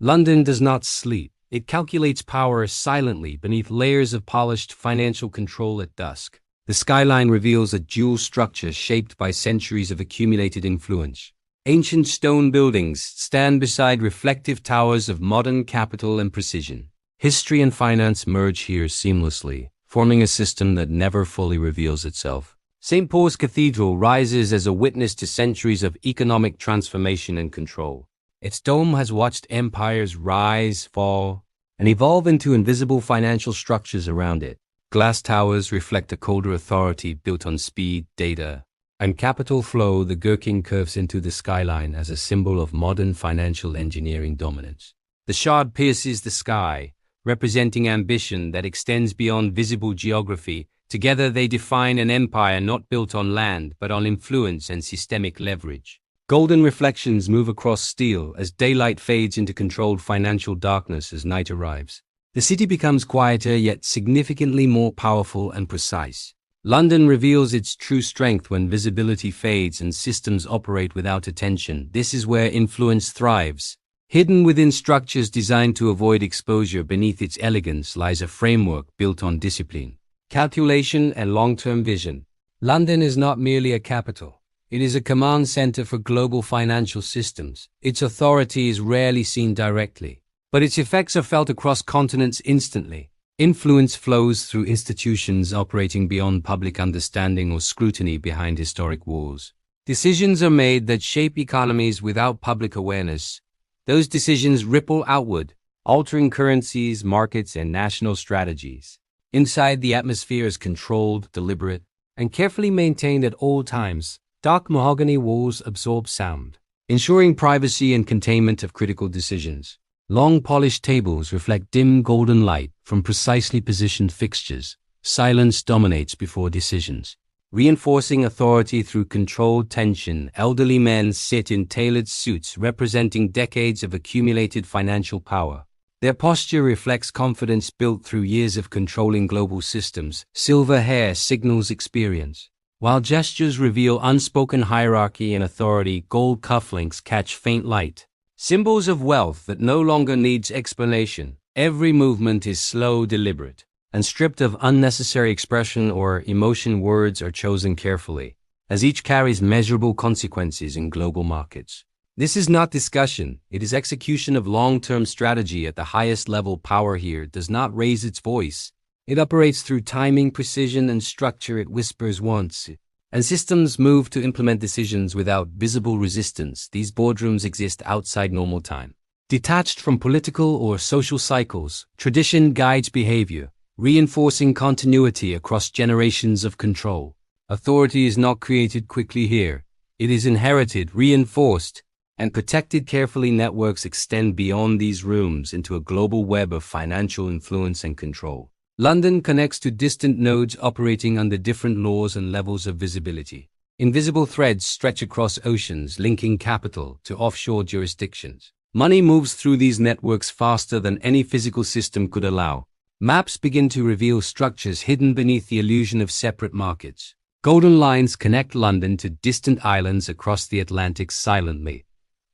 London does not sleep. It calculates power silently beneath layers of polished financial control at dusk. The skyline reveals a dual structure shaped by centuries of accumulated influence. Ancient stone buildings stand beside reflective towers of modern capital and precision. History and finance merge here seamlessly, forming a system that never fully reveals itself. St. Paul's Cathedral rises as a witness to centuries of economic transformation and control. Its dome has watched empires rise, fall, and evolve into invisible financial structures around it. Glass towers reflect a colder authority built on speed, data, and capital flow. The gherkin curves into the skyline as a symbol of modern financial engineering dominance. The shard pierces the sky, representing ambition that extends beyond visible geography. Together they define an empire not built on land but on influence and systemic leverage. Golden reflections move across steel as daylight fades into controlled financial darkness as night arrives. The city becomes quieter yet significantly more powerful and precise. London reveals its true strength when visibility fades and systems operate without attention. This is where influence thrives. Hidden within structures designed to avoid exposure, beneath its elegance lies a framework built on discipline, calculation, and long-term vision. London is not merely a capital. It is a command center for global financial systems. Its authority is rarely seen directly, but its effects are felt across continents instantly. Influence flows through institutions operating beyond public understanding or scrutiny behind historic walls. Decisions are made that shape economies without public awareness. Those decisions ripple outward, altering currencies, markets, and national strategies. Inside, the atmosphere is controlled, deliberate, and carefully maintained at all times. Dark mahogany walls absorb sound, ensuring privacy and containment of critical decisions. Long polished tables reflect dim golden light from precisely positioned fixtures. Silence dominates before decisions, reinforcing authority through controlled tension. Elderly men sit in tailored suits representing decades of accumulated financial power. Their posture reflects confidence built through years of controlling global systems. Silver hair signals experience, while gestures reveal unspoken hierarchy and authority. Gold cufflinks catch faint light, symbols of wealth that no longer needs explanation. Every movement is slow, deliberate, and stripped of unnecessary expression or emotion. Words are chosen carefully, as each carries measurable consequences in global markets. This is not discussion, it is execution of long-term strategy at the highest level. Power here does not raise its voice. It operates through timing, precision, and structure. It whispers once, and systems move to implement decisions without visible resistance. These boardrooms exist outside normal time. Detached from political or social cycles, tradition guides behavior, reinforcing continuity across generations of control. Authority is not created quickly here. It is inherited, reinforced, and protected carefully. Networks extend beyond these rooms into a global web of financial influence and control. London connects to distant nodes operating under different laws and levels of visibility. Invisible threads stretch across oceans, linking capital to offshore jurisdictions. Money moves through these networks faster than any physical system could allow. Maps begin to reveal structures hidden beneath the illusion of separate markets. Golden lines connect London to distant islands across the Atlantic silently.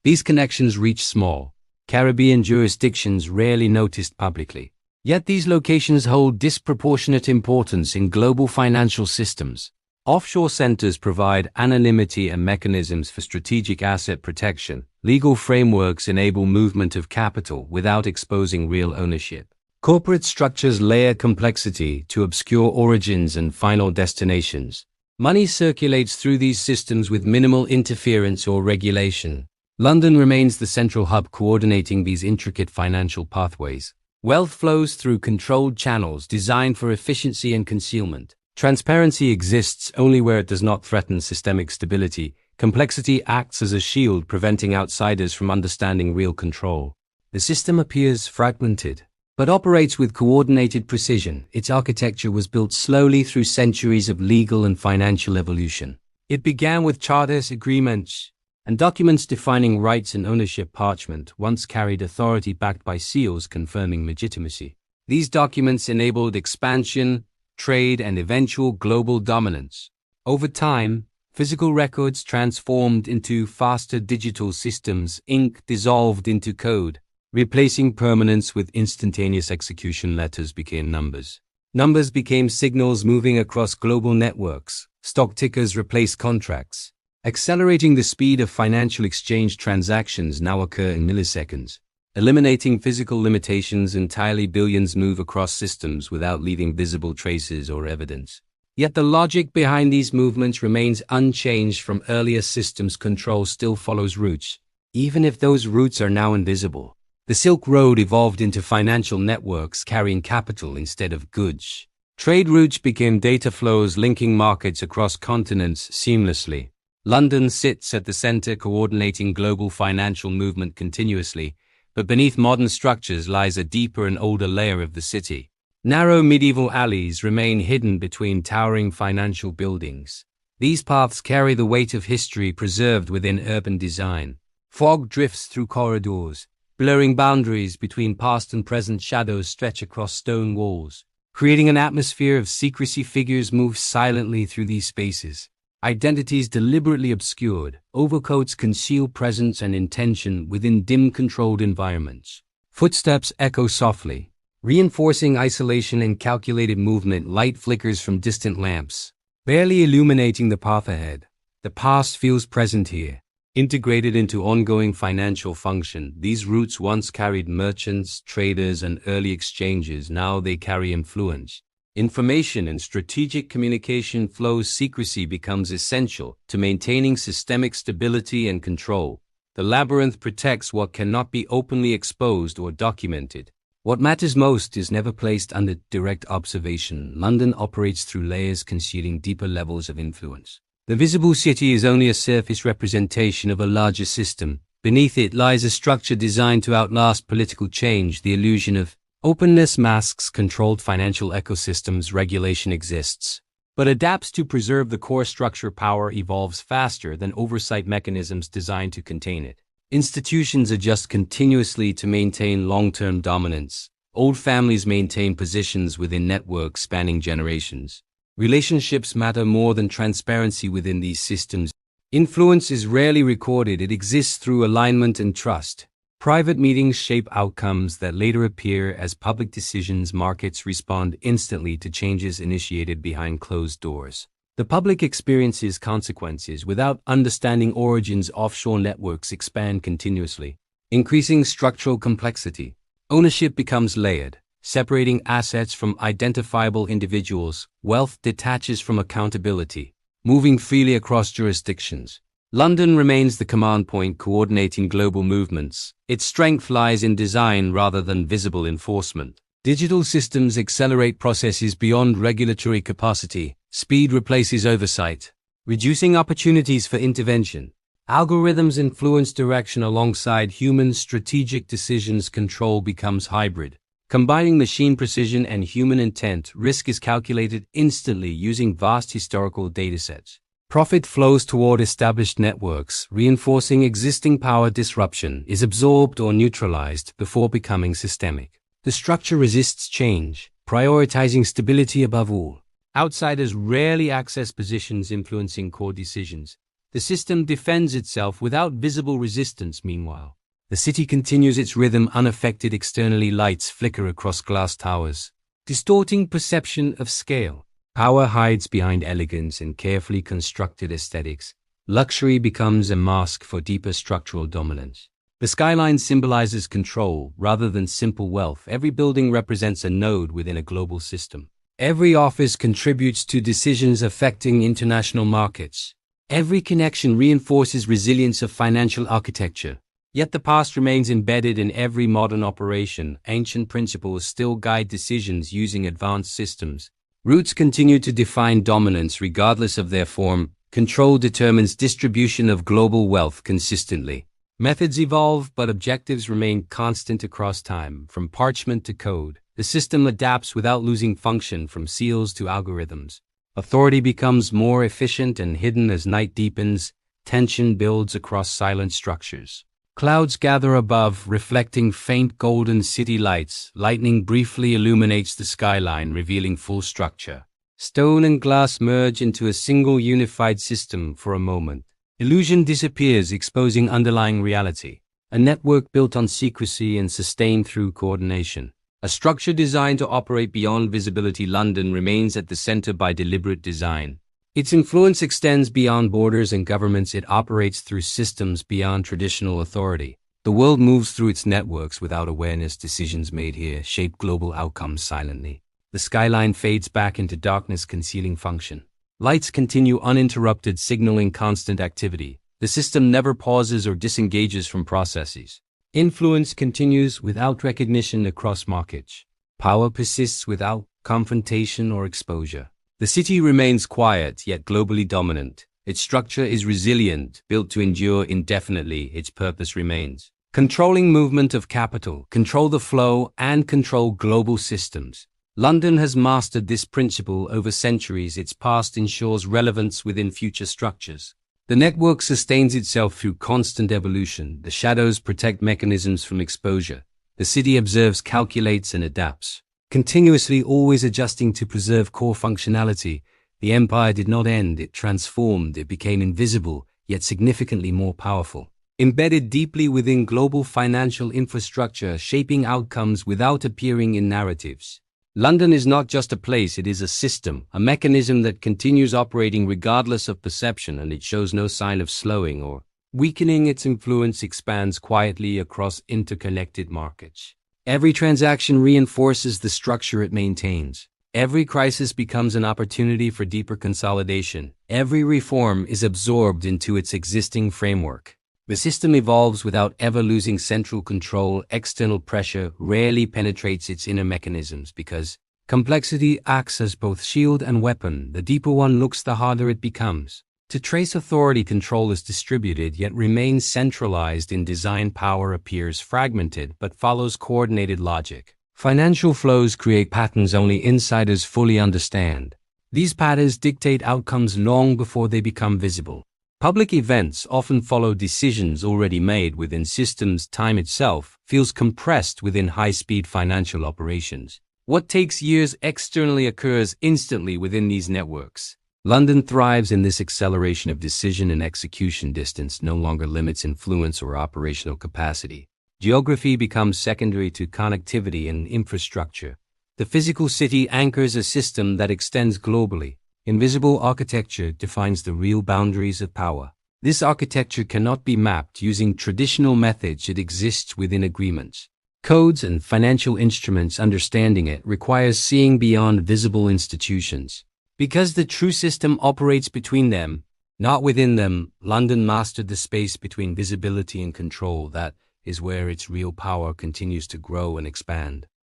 These connections reach small, Caribbean jurisdictions rarely noticed publicly. Yet these locations hold disproportionate importance in global financial systems. Offshore centers provide anonymity and mechanisms for strategic asset protection. Legal frameworks enable movement of capital without exposing real ownership. Corporate structures layer complexity to obscure origins and final destinations. Money circulates through these systems with minimal interference or regulation. London remains the central hub coordinating these intricate financial pathways. Wealth flows through controlled channels designed for efficiency and concealment. Transparency exists only where it does not threaten systemic stability. Complexity acts as a shield, preventing outsiders from understanding real control. The system appears fragmented, but operates with coordinated precision. Its architecture was built slowly through centuries of legal and financial evolution. It began with charters, agreements, and documents defining rights and ownership. Parchment once carried authority backed by seals confirming legitimacy. These documents enabled expansion, trade, and eventual global dominance. Over time, physical records transformed into faster digital systems. Ink dissolved into code, Replacing permanence with instantaneous execution, letters became numbers. Numbers became signals moving across global networks. Stock tickers replaced contracts. Accelerating the speed of financial exchange, transactions now occur in milliseconds. Eliminating physical limitations entirely, billions move across systems without leaving visible traces or evidence. Yet the logic behind these movements remains unchanged from earlier systems. Control still follows routes, even if those routes are now invisible. The Silk Road evolved into financial networks carrying capital instead of goods. Trade routes became data flows linking markets across continents seamlessly. London sits at the center, coordinating global financial movement continuously, but beneath modern structures lies a deeper and older layer of the city. Narrow medieval alleys remain hidden between towering financial buildings. These paths carry the weight of history preserved within urban design. Fog drifts through corridors, blurring boundaries between past and present. Shadows stretch across stone walls, creating an atmosphere of secrecy. Figures move silently through these spaces, identities deliberately obscured. Overcoats conceal presence and intention within dim, controlled environments. Footsteps echo softly, reinforcing isolation and calculated movement. Light flickers from distant lamps, barely illuminating the path ahead. The past feels present here, integrated into ongoing financial function. These routes once carried merchants, traders, and early exchanges. Now they carry influence. Information and strategic communication flows. Secrecy becomes essential to maintaining systemic stability and control. The labyrinth protects what cannot be openly exposed or documented. What matters most is never placed under direct observation. London operates through layers, concealing deeper levels of influence. The visible city is only a surface representation of a larger system. Beneath it lies a structure designed to outlast political change. The illusion of openness masks controlled financial ecosystems. Regulation exists, but adapts to preserve the core structure. Power evolves faster than oversight mechanisms designed to contain it. Institutions adjust continuously to maintain long-term dominance. Old families maintain positions within networks spanning generations. Relationships matter more than transparency within these systems. Influence is rarely recorded. It exists through alignment and trust. Private meetings shape outcomes that later appear as public decisions. Markets respond instantly to changes initiated behind closed doors. The public experiences consequences without understanding origins. Offshore networks expand continuously, increasing structural complexity. Ownership becomes layered, separating assets from identifiable individuals. Wealth detaches from accountability, moving freely across jurisdictions. London remains the command point, coordinating global movements. Its strength lies in design rather than visible enforcement. Digital systems accelerate processes beyond regulatory capacity. Speed replaces oversight, reducing opportunities for intervention. Algorithms influence direction alongside humans. Strategic decisions. Control becomes hybrid, combining machine precision and human intent. Risk is calculated instantly using vast historical datasets. Profit flows toward established networks, reinforcing existing power. Disruption is absorbed or neutralized before becoming systemic. The structure resists change, prioritizing stability above all. Outsiders rarely access positions influencing core decisions. The system defends itself without visible resistance. Meanwhile, the city continues its rhythm unaffected externally. Lights flicker across glass towers, distorting perception of scale. Power hides behind elegance and carefully constructed aesthetics. Luxury becomes a mask for deeper structural dominance. The skyline symbolizes control rather than simple wealth. Every building represents a node within a global system. Every office contributes to decisions affecting international markets. Every connection reinforces resilience of financial architecture. Yet the past remains embedded in every modern operation. Ancient principles still guide decisions using advanced systems. Roots continue to define dominance regardless of their form. Control determines distribution of global wealth consistently. Methods evolve, but objectives remain constant across time. From parchment to code, the system adapts without losing function. From seals to algorithms, authority becomes more efficient and hidden. As night deepens, tension builds across silent structures. Clouds gather above, reflecting faint golden city lights. Lightning briefly illuminates the skyline, revealing full structure. Stone and glass merge into a single unified system for a moment. Illusion disappears, exposing underlying reality. a network built on secrecy and sustained through coordination. A structure designed to operate beyond visibility, London remains at the center by deliberate design. Its influence extends beyond borders and governments. It operates through systems beyond traditional authority. The world moves through its networks without awareness. Decisions made here shape global outcomes silently. The skyline fades back into darkness, concealing function. Lights continue uninterrupted, signaling constant activity. The system never pauses or disengages from processes. Influence continues without recognition across markets. Power persists without confrontation or exposure. The city remains quiet yet globally dominant. Its structure is resilient, built to endure indefinitely. Its purpose remains. Controlling movement of capital, control the flow, and control global systems. London has mastered this principle over centuries. Its past ensures relevance within future structures. The network sustains itself through constant evolution. The shadows protect mechanisms from exposure. The city observes, calculates, and adapts, continuously always adjusting to preserve core functionality. The empire did not end, it transformed. It became invisible, yet significantly more powerful. Embedded deeply within global financial infrastructure, shaping outcomes without appearing in narratives. London is not just a place, it is a system, a mechanism that continues operating regardless of perception, and it shows no sign of slowing or weakening. Its influence expands quietly across interconnected markets. Every transaction reinforces the structure it maintains. Every crisis becomes an opportunity for deeper consolidation. Every reform is absorbed into its existing framework. The system evolves without ever losing central control. External pressure rarely penetrates its inner mechanisms because complexity acts as both shield and weapon. The deeper one looks, the harder it becomes to trace authority. Control is distributed yet remains centralized in design. Power appears fragmented but follows coordinated logic. Financial flows create patterns only insiders fully understand. These patterns dictate outcomes long before they become visible. Public events often follow decisions already made within systems. Time itself feels compressed within high-speed financial operations. What takes years externally occurs instantly within these networks. London thrives in this acceleration of decision and execution. Distance no longer limits influence or operational capacity. Geography becomes secondary to connectivity and infrastructure. The physical city anchors a system that extends globally. Invisible architecture defines the real boundaries of power. This architecture cannot be mapped using traditional methods. It exists within agreements, codes, and financial instruments. Understanding it requires seeing beyond visible institutions. Because the true system operates between them, not within them, London mastered the space between visibility and control. That is where its real power continues to grow and expand.